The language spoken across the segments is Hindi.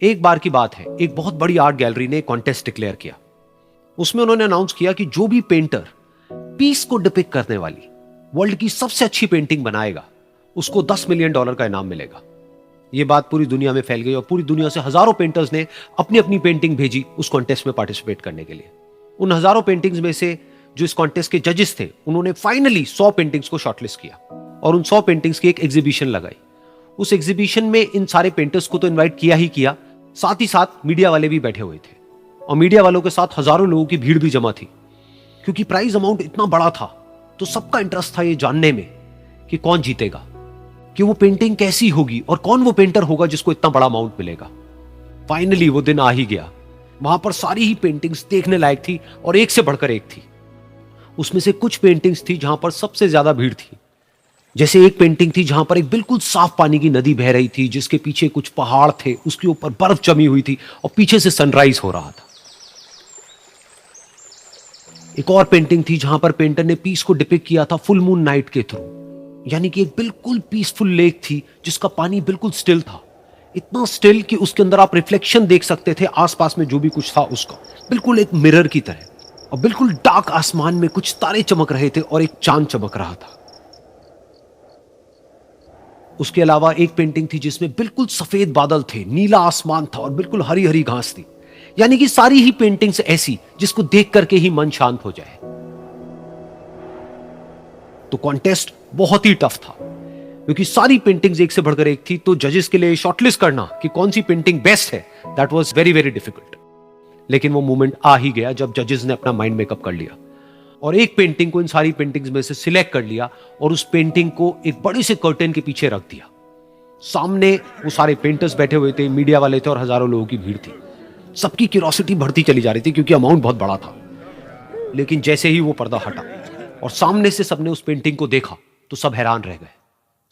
एक बार की बात है, एक बहुत बड़ी आर्ट गैलरी ने कॉन्टेस्ट डिक्लेयर किया। उसमें उन्होंने अनाउंस किया कि जो भी पेंटर पीस को डिपिक्ट करने वाली वर्ल्ड की सबसे अच्छी पेंटिंग बनाएगा, उसको $10 मिलियन का इनाम मिलेगा। यह बात पूरी दुनिया में फैल गई और पूरी दुनिया से हजारों पेंटर्स ने अपनी अपनी पेंटिंग भेजी उस कॉन्टेस्ट में पार्टिसिपेट करने के लिए। उन हजारों पेंटिंग्स में से जो इस कॉन्टेस्ट के जजेस थे, उन्होंने फाइनली 100 पेंटिंग्स को शॉर्टलिस्ट किया और उन 100 पेंटिंग्स की एक एग्जीबिशन लगाई। उस एग्जीबिशन में इन सारे पेंटर्स को तो इनवाइट किया ही किया, साथ ही साथ मीडिया वाले भी बैठे हुए थे और मीडिया वालों के साथ हजारों लोगों की भीड़ भी जमा थी। क्योंकि प्राइज अमाउंट इतना बड़ा था तो सबका इंटरेस्ट था ये जानने में कि कौन जीतेगा, कि वो पेंटिंग कैसी होगी और कौन वो पेंटर होगा जिसको इतना बड़ा अमाउंट मिलेगा। फाइनली वो दिन आ ही गया। वहां पर सारी ही पेंटिंग्स देखने लायक थी और एक से बढ़कर एक थी। उसमें से कुछ पेंटिंग्स थी जहां पर सबसे ज्यादा भीड़ थी। जैसे एक पेंटिंग थी जहां पर एक बिल्कुल साफ पानी की नदी बह रही थी, जिसके पीछे कुछ पहाड़ थे, उसके ऊपर बर्फ जमी हुई थी और पीछे से सनराइज हो रहा था। एक और पेंटिंग थी जहां पर पेंटर ने पीस को डिपिक्ट किया था फुल मून नाइट के थ्रू, यानी कि एक बिल्कुल पीसफुल लेक थी जिसका पानी बिल्कुल स्टिल था, इतना स्टिल कि उसके अंदर आप रिफ्लेक्शन देख सकते थे आसपास में जो भी कुछ था उसका, बिल्कुल एक मिरर की तरह। और बिल्कुल डार्क आसमान में कुछ तारे चमक रहे थे और एक चांद चमक रहा था। उसके अलावा एक पेंटिंग थी जिसमें बिल्कुल सफेद बादल थे, नीला आसमान था और बिल्कुल हरी हरी घास थी। यानी कि सारी ही पेंटिंग्स ऐसी जिसको देख करके ही मन शांत हो जाए। तो कॉन्टेस्ट बहुत ही टफ था क्योंकि सारी पेंटिंग्स एक से बढ़कर एक थी। तो जजेस के लिए शॉर्टलिस्ट करना कि कौन सी पेंटिंग बेस्ट है, that was very very difficult. लेकिन वो मोमेंट आ ही गया जब जजेस ने अपना माइंड मेकअप कर लिया और एक पेंटिंग को इन सारी पेंटिंग्स में से सिलेक्ट कर लिया और उस पेंटिंग को एक बड़े से कर्टेन के पीछे रख दिया। सामने वो सारे पेंटर्स बैठे हुए थे, मीडिया वाले थे और हजारों लोगों की भीड़ थी। सबकी क्यूरियोसिटी बढ़ती चली जा रही थी क्योंकि अमाउंट बहुत बड़ा था। लेकिन जैसे ही वो पर्दा हटा और सामने से सबने उस पेंटिंग को देखा तो सब हैरान रह गए।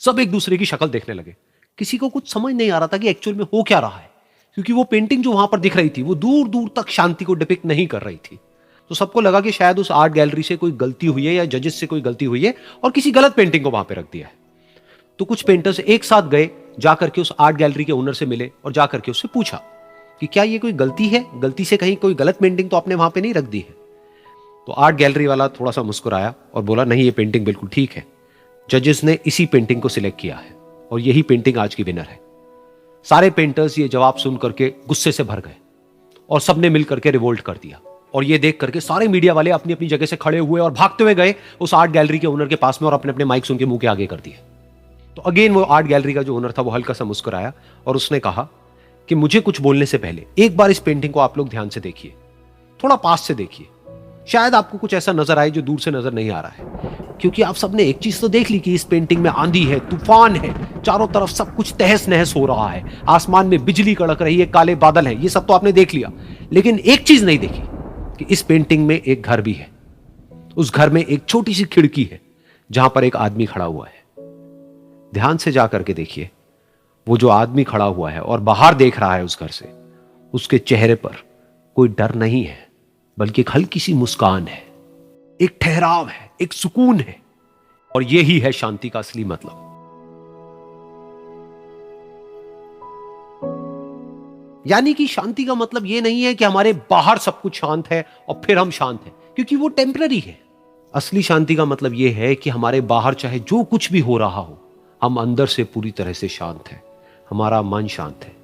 सब एक दूसरे की शक्ल देखने लगे। किसी को कुछ समझ नहीं आ रहा था कि एक्चुअल में हो क्या रहा है, क्योंकि वो पेंटिंग जो वहां पर दिख रही थी वो दूर दूर तक शांति को डिपिक्ट नहीं कर रही थी। तो सबको लगा कि शायद उस आर्ट गैलरी से कोई गलती हुई है या जजेस से कोई गलती हुई है और किसी गलत पेंटिंग को वहां पे रख दिया है। तो कुछ पेंटर्स एक साथ गए, जाकर के उस आर्ट गैलरी के ओनर से मिले और जाकर के उससे पूछा कि क्या ये कोई गलती है, गलती से कहीं कोई गलत पेंटिंग तो आपने वहां पे नहीं रख दी है। तो आर्ट गैलरी वाला थोड़ा सा मुस्कुराया और बोला, नहीं ये पेंटिंग बिल्कुल ठीक है, जजेस ने इसी पेंटिंग को सिलेक्ट किया है और यही पेंटिंग आज की विनर है। सारे पेंटर्स ये जवाब सुन करके गुस्से से भर गए और सबने मिल करके रिवोल्ट कर दिया। और ये देख करके सारे मीडिया वाले अपनी अपनी जगह से खड़े हुए और भागते हुए गए उस आर्ट गैलरी के ओनर के पास में और अपने अपने माइक्स उनके मुंह के आगे कर दिए। तो अगेन वो आर्ट गैलरी का जो ओनर था वो हल्का सा मुस्कुराया और उसने कहा कि मुझे कुछ बोलने से पहले एक बार इस पेंटिंग को आप लोग ध्यान से देखिए, थोड़ा पास से देखिए, शायद आपको कुछ ऐसा नजर आए जो दूर से नजर नहीं आ रहा है। क्योंकि आप सबने एक चीज तो देख ली कि इस पेंटिंग में आंधी है, तूफान है, चारों तरफ सब कुछ तहस नहस हो रहा है, आसमान में बिजली कड़क रही है, काले बादल हैं, ये सब तो आपने देख लिया। लेकिन एक चीज नहीं देखी कि इस पेंटिंग में एक घर भी है। उस घर में एक छोटी सी खिड़की है जहां पर एक आदमी खड़ा हुआ है। ध्यान से जाकर के देखिए, वो जो आदमी खड़ा हुआ है और बाहर देख रहा है उस घर से, उसके चेहरे पर कोई डर नहीं है, बल्कि एक हल्की सी मुस्कान है, एक ठहराव है, एक सुकून है। और यही है शांति का असली मतलब। यानी कि शांति का मतलब यह नहीं है कि हमारे बाहर सब कुछ शांत है और फिर हम शांत हैं, क्योंकि वो टेम्पररी है। असली शांति का मतलब यह है कि हमारे बाहर चाहे जो कुछ भी हो रहा हो, हम अंदर से पूरी तरह से शांत हैं, हमारा मन शांत है।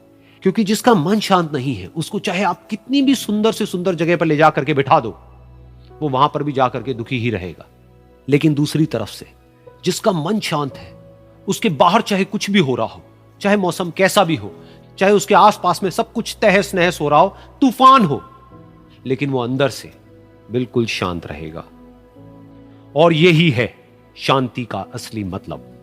क्योंकि जिसका मन शांत नहीं है, उसको चाहे आप कितनी भी सुंदर से सुंदर जगह पर ले जाकर के बिठा दो, वो वहां पर भी जाकर के दुखी ही रहेगा। लेकिन दूसरी तरफ से जिसका मन शांत है, उसके बाहर चाहे कुछ भी हो रहा हो, चाहे मौसम कैसा भी हो, चाहे उसके आसपास में सब कुछ तहस नहस हो रहा हो, तूफान हो, लेकिन वो अंदर से बिल्कुल शांत रहेगा। और यही है शांति का असली मतलब।